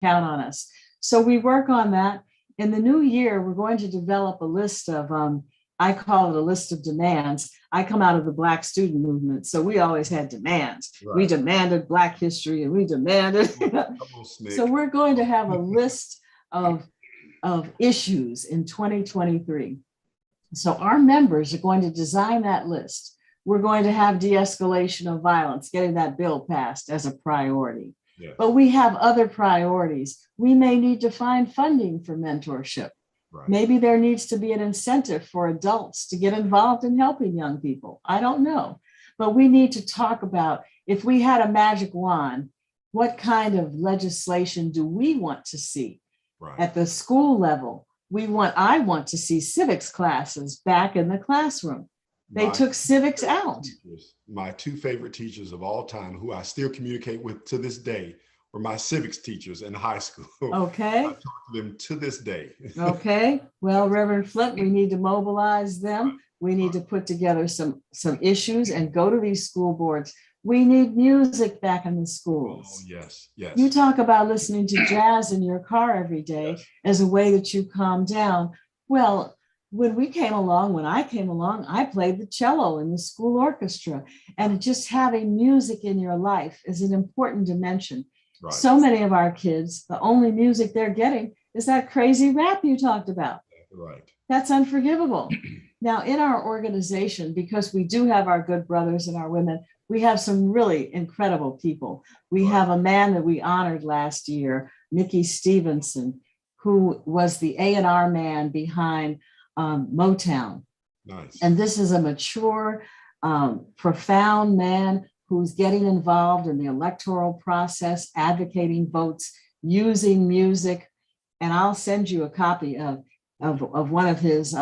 count on us. So we work on that. In the new year, we're going to develop a list of, I call it a list of demands. I come out of the Black student movement, so we always had demands. Right. We demanded Black history, and we demanded. So we're going to have a list of issues in 2023. So our members are going to design that list. We're going to have de-escalation of violence, getting that bill passed as a priority. Yes. But we have other priorities. We may need to find funding for mentorship. Right. Maybe there needs to be an incentive for adults to get involved in helping young people. I don't know. But we need to talk about, if we had a magic wand, what kind of legislation do we want to see? Right. At the school level? I want to see civics classes back in the classroom. They took civics out. My two favorite teachers of all time, who I still communicate with to this day, were my civics teachers in high school. Okay. I talk to them to this day. Okay. Well, Reverend Flint, we need to mobilize them. We need to put together some issues and go to these school boards. We need music back in the schools. Oh, yes, yes. You talk about listening to jazz in your car every day as a way that you calm down. Well, when I came along, I played the cello in the school orchestra, and just having music in your life is an important dimension. Right. So many of our kids, the only music they're getting is that crazy rap you talked about. Right. That's unforgivable. Now, in our organization, because we do have our good brothers and our women, we have some really incredible people. We have a man that we honored last year, Mickey Stevenson, who was the A&R man behind Motown. Nice. And this is a mature, profound man who's getting involved in the electoral process, advocating votes, using music. And I'll send you a copy of one of his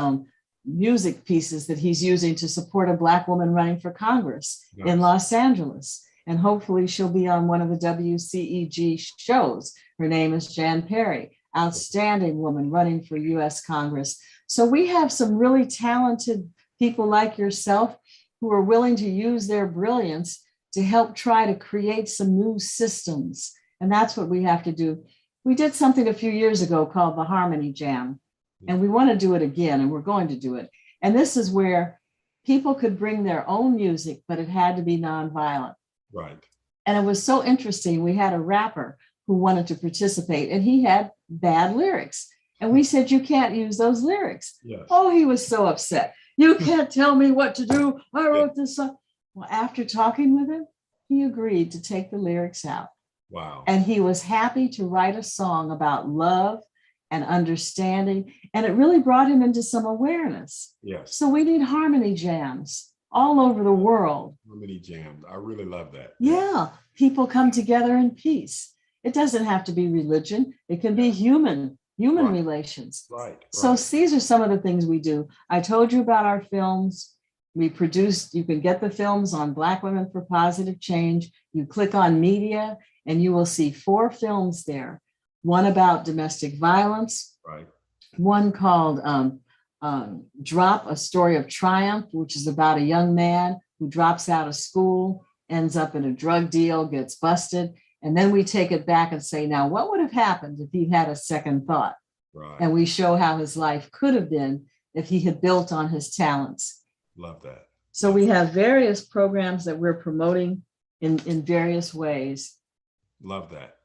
music pieces that he's using to support a Black woman running for Congress in Los Angeles. And hopefully she'll be on one of the WCEG shows. Her name is Jan Perry, outstanding woman running for US Congress. So we have some really talented people like yourself who are willing to use their brilliance to help try to create some new systems. And that's what we have to do. We did something a few years ago called the Harmony Jam, and we want to do it again, and we're going to do it. And this is where people could bring their own music, but it had to be nonviolent. Right. And it was so interesting. We had a rapper who wanted to participate, and he had bad lyrics. And we said, you can't use those lyrics. Yes. Oh, he was so upset. You can't tell me what to do. I wrote this song. Well, after talking with him, he agreed to take the lyrics out. Wow. And he was happy to write a song about love and understanding. And it really brought him into some awareness. Yes. So we need harmony jams all over the world. Harmony jams. I really love that. Yeah. People come together in peace. It doesn't have to be religion. It can be human relations. Right. So these are some of the things we do. I told you about our films. We produced, you can get the films on Black Women for Positive Change. You click on media and you will see 4 films there. One about domestic violence. Right. One called Drop, A Story of Triumph, which is about a young man who drops out of school, ends up in a drug deal, gets busted. And then we take it back and say, now, what would have happened if he had a second thought? Right. And we show how his life could have been if he had built on his talents. Love that. So we have various programs that we're promoting in various ways. Love that.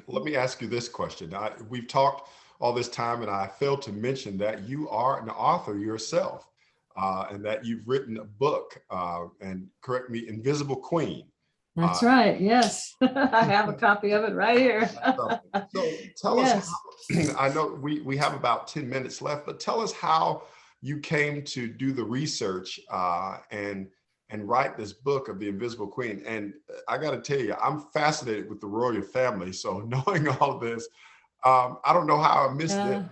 Let me ask you this question. We've talked all this time, and I failed to mention that you are an author yourself, and that you've written a book, and correct me, Invisible Queen. That's right. Yes. I have a copy of it right here. So tell us, I know we have about 10 minutes left, but tell us how you came to do the research and write this book of the Invisible Queen. And I got to tell you, I'm fascinated with the royal family. So knowing all this, I don't know how I missed it.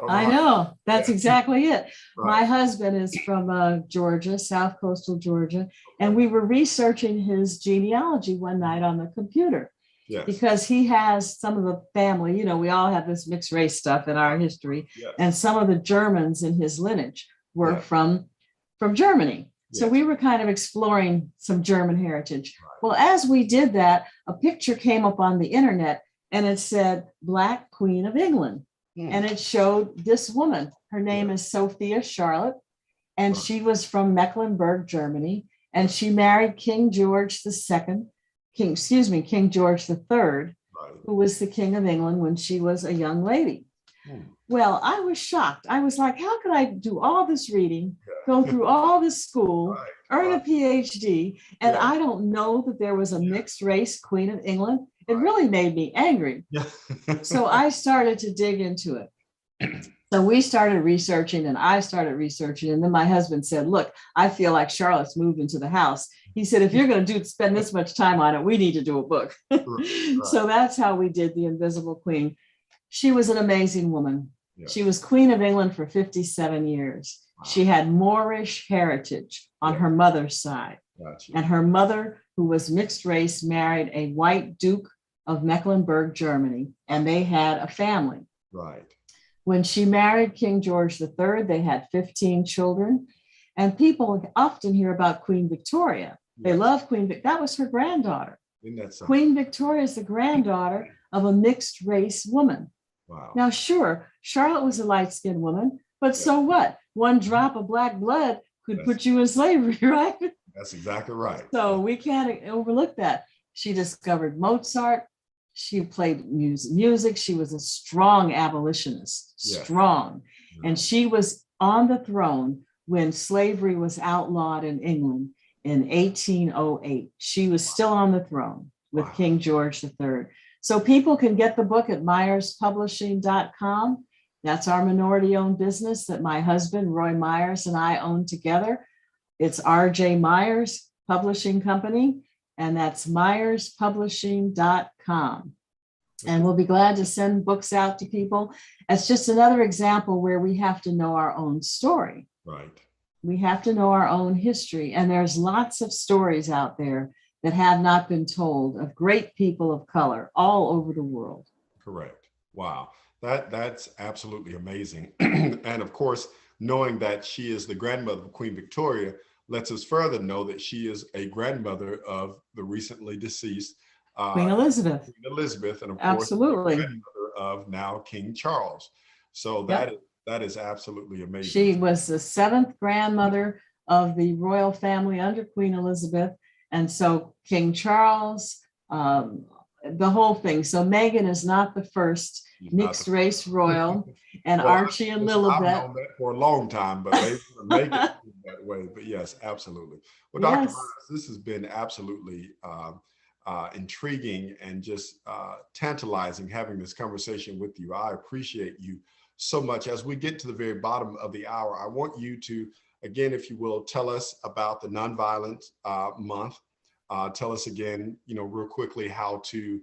I know. That's exactly it. Right. My husband is from Georgia, South Coastal Georgia, and we were researching his genealogy one night on the computer. Yes. Because he has some of the family, we all have this mixed race stuff in our history. Yes. And some of the Germans in his lineage were from Germany. Yes. So we were kind of exploring some German heritage. Right. Well, as we did that, a picture came up on the internet, and it said Black Queen of England. And it showed this woman. Her name is Sophia Charlotte, and she was from Mecklenburg, Germany, and she married King George II, King George III, who was the King of England when she was a young lady. Well, I was shocked. I was like, how could I do all this reading, go through all this school, earn a PhD, and I don't know that there was a mixed race Queen of England? It really made me angry. So I started to dig into it. So we started researching, and I started researching. And then my husband said, look, I feel like Charlotte's moved into the house. He said, if you're going to spend this much time on it, we need to do a book. So that's how we did The Invisible Queen. She was an amazing woman. She was Queen of England for 57 years. She had Moorish heritage on her mother's side. And her mother, who was mixed race, married a white Duke of Mecklenburg, Germany, and they had a family. When she married King George III, they had 15 children. And people often hear about Queen Victoria. They love Queen Victoria. That was her granddaughter. Queen Victoria is the granddaughter of a mixed race woman. Now, sure, Charlotte was a light-skinned woman, but so what? One drop of black blood could put you in slavery, right? That's exactly right. So we can't overlook that. She discovered Mozart. She played music. She was a strong abolitionist, strong. And she was on the throne when slavery was outlawed in England in 1808. She was still on the throne with King George III. So people can get the book at myerspublishing.com. That's our minority-owned business that my husband, Roy Myers, and I own together. It's R.J. Myers Publishing Company, and that's myerspublishing.com. And we'll be glad to send books out to people. It's just another example where we have to know our own story. We have to know our own history. And there's lots of stories out there that have not been told of great people of color all over the world. Correct. Wow. That's absolutely amazing. And of course, knowing that she is the grandmother of Queen Victoria lets us further know that she is a grandmother of the recently deceased Queen Elizabeth. And of course, absolutely, grandmother of now King Charles. So that is absolutely amazing. She was the 7th grandmother of the royal family under Queen Elizabeth. And so King Charles, the whole thing. So Meghan is not the first mixed race royal, and well, Archie and Lilibet. I've known that for a long time, but they make it that way. But yes, absolutely. Well, Dr. Myers, this has been absolutely intriguing and just tantalizing having this conversation with you. I appreciate you so much. As we get to the very bottom of the hour, I want you to, again, if you will, tell us about the Nonviolence Month. Tell us again, real quickly how to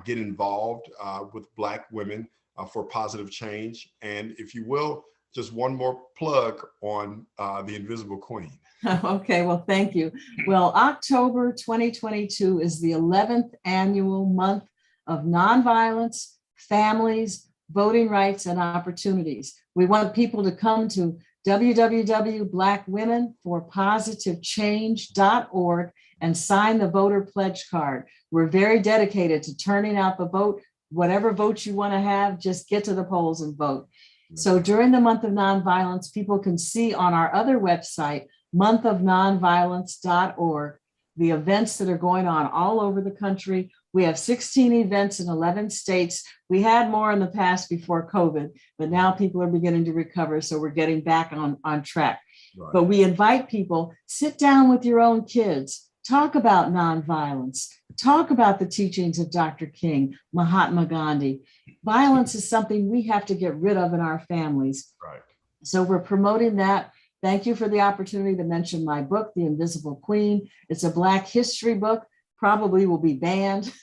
get involved with Black women for positive change. And if you will, just one more plug on The Invisible Queen. Okay, well, thank you. Well, October 2022 is the 11th annual month of nonviolence, families, voting rights, and opportunities. We want people to come to www.blackwomenforpositivechange.org and sign the voter pledge card. We're very dedicated to turning out the vote. Whatever vote you want to have, just get to the polls and vote. So during the month of nonviolence, people can see on our other website, monthofnonviolence.org, the events that are going on all over the country. We have 16 events in 11 states. We had more in the past before COVID, but now people are beginning to recover. So we're getting back on track. Right. But we invite people, sit down with your own kids, talk about nonviolence, talk about the teachings of Dr. King, Mahatma Gandhi. Violence is something we have to get rid of in our families. Right. So we're promoting that. Thank you for the opportunity to mention my book, The Invisible Queen. It's a Black history book, probably will be banned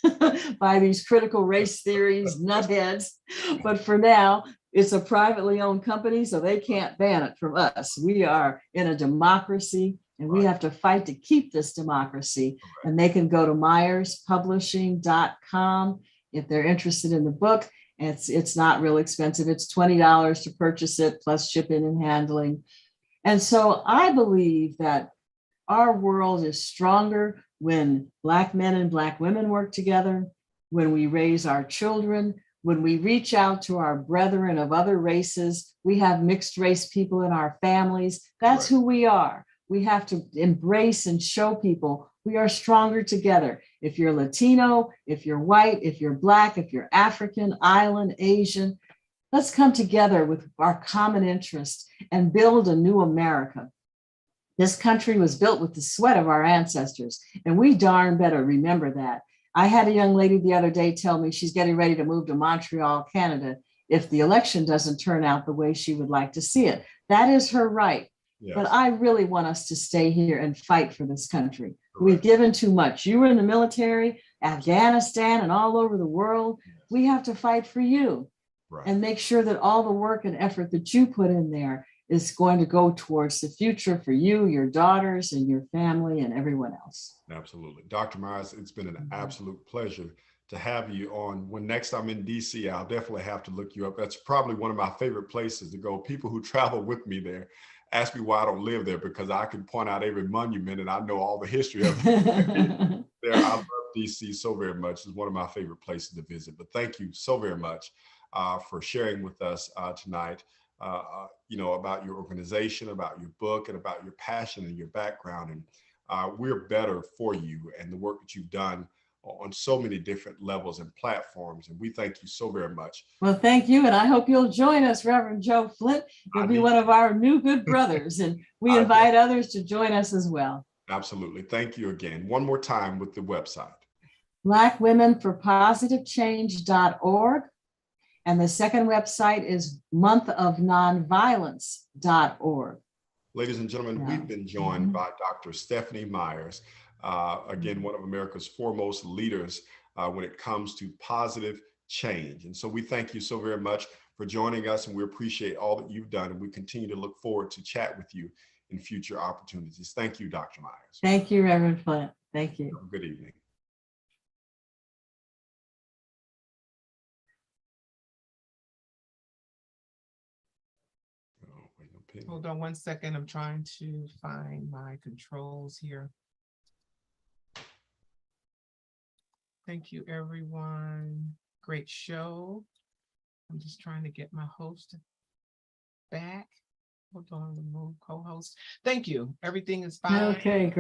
by these critical race theories, nutheads. But for now, it's a privately owned company, so they can't ban it from us. We are in a democracy, and we have to fight to keep this democracy. And they can go to myerspublishing.com if they're interested in the book. It's not real expensive. It's $20 to purchase it, plus shipping and handling. And so I believe that our world is stronger when Black men and Black women work together. when we raise our children, when we reach out to our brethren of other races. We have mixed race people in our families. That's who we are. We have to embrace and show people we are stronger together. If you're Latino, if you're white, if you're Black, if you're African, island, Asian, let's come together with our common interest and build a new America. This country was built with the sweat of our ancestors, and we darn better remember that. I had a young lady the other day tell me she's getting ready to move to Montreal, Canada, if the election doesn't turn out the way she would like to see it. That is her right. Yes. But I really want us to stay here and fight for this country. Correct. We've given too much. You were in the military, Afghanistan, and all over the world. Yes. We have to fight for you. Right. And make sure that all the work and effort that you put in there is going to go towards the future for you, your daughters, and your family, and everyone else. Absolutely. Dr. Myers, it's been an absolute pleasure to have you on. When next I'm in DC, I'll definitely have to look you up. That's probably one of my favorite places to go. People who travel with me there ask me why I don't live there, because I can point out every monument and I know all the history of it. There, I love DC so very much. It's one of my favorite places to visit. But thank you so very much for sharing with us tonight. About your organization, about your book, and about your passion and your background. And we're better for you and the work that you've done on so many different levels and platforms. And we thank you so very much. Well, thank you. And I hope you'll join us, Reverend Joe Flint. You'll be one of our new good brothers. And we invite others to join us as well. Absolutely. Thank you again. One more time with the website. BlackWomenForPositiveChange.org. And the second website is monthofnonviolence.org. Ladies and gentlemen, we've been joined by Dr. Stephanie Myers, again, one of America's foremost leaders when it comes to positive change. And so we thank you so very much for joining us, and we appreciate all that you've done. And we continue to look forward to chat with you in future opportunities. Thank you, Dr. Myers. Thank you, Reverend Flint. Thank you. Have a good evening. Hold on one second. I'm trying to find my controls here. Thank you, everyone. Great show. I'm just trying to get my host back. Hold on, remove co-host. Thank you. Everything is fine. Okay, great.